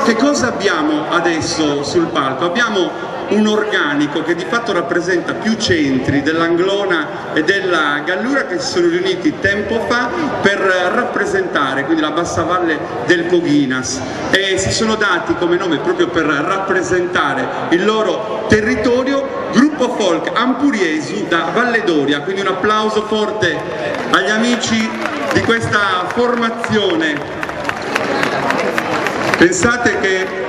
Che cosa abbiamo adesso sul palco? Abbiamo un organico che di fatto rappresenta più centri dell'Anglona e della Gallura che si sono riuniti tempo fa per rappresentare quindi la bassa valle del Coghinas e si sono dati come nome proprio per rappresentare il loro territorio gruppo folk Ampuriesu da Valle d'Oria, quindi un applauso forte agli amici di questa formazione. Pensate che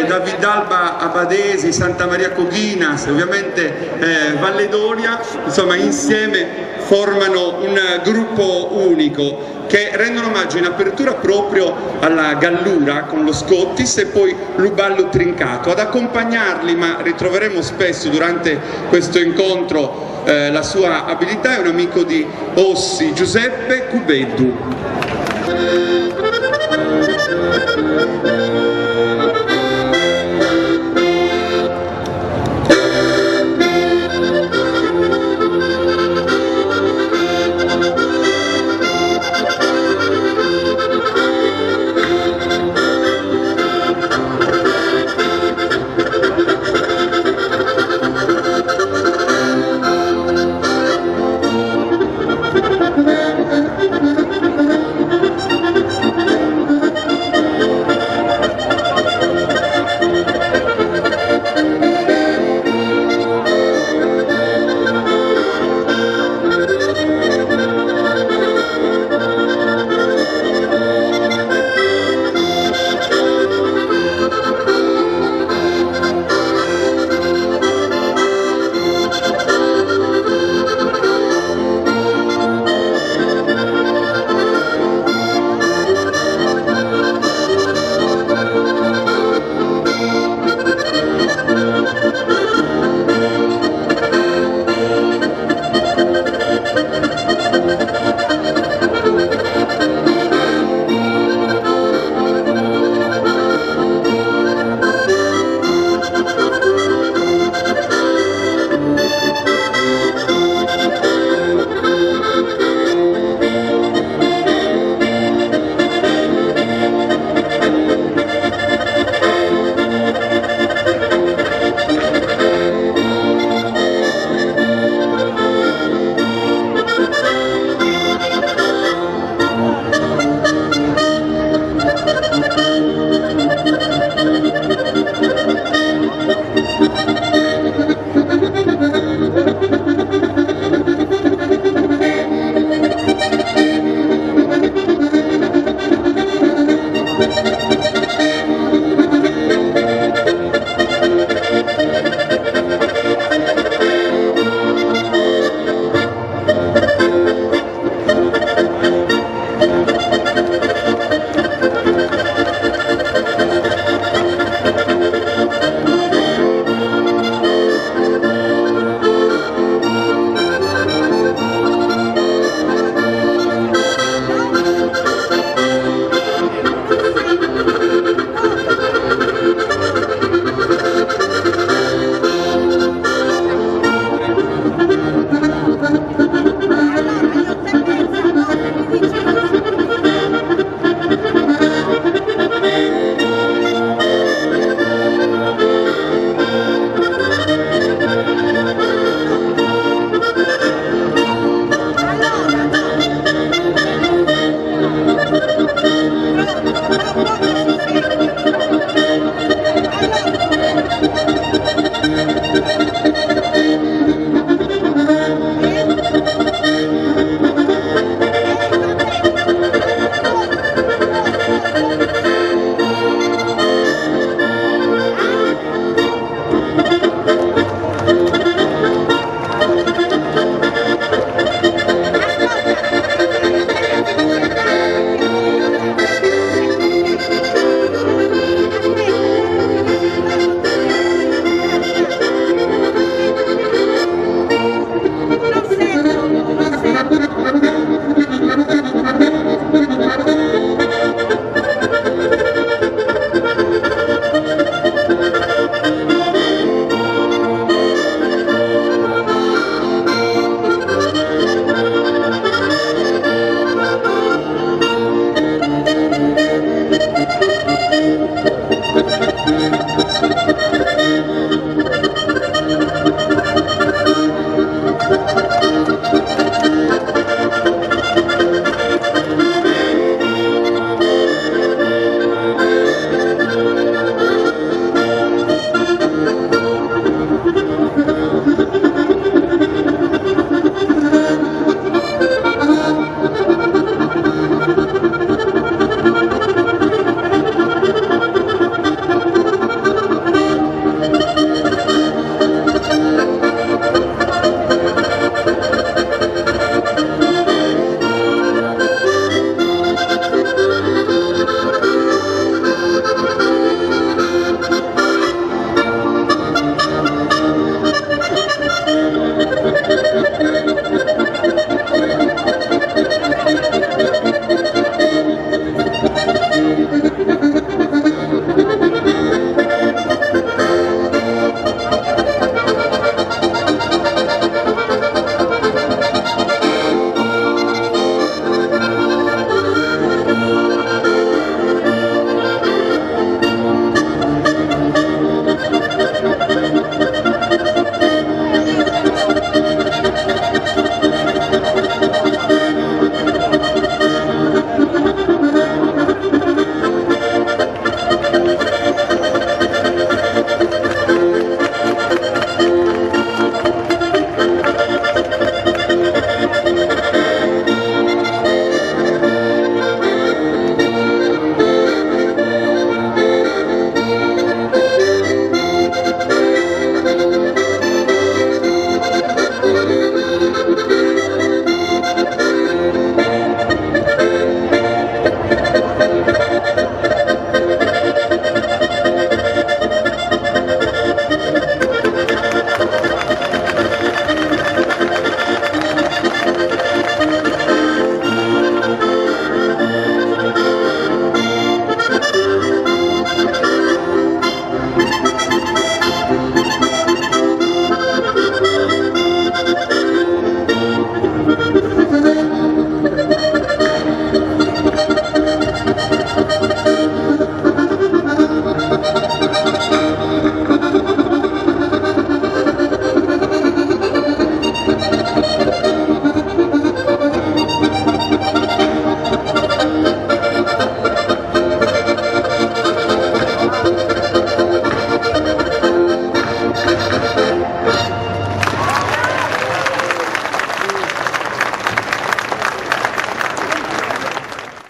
da Vidalba a Badesi, Santa Maria Coghinas, ovviamente Valle d'Oria, insomma insieme formano un gruppo unico che rendono omaggio in apertura proprio alla Gallura con lo Scottis e poi l'Uballo Trincato. Ad accompagnarli, ma ritroveremo spesso durante questo incontro la sua abilità, è un amico di Ossi, Giuseppe Cubeddu.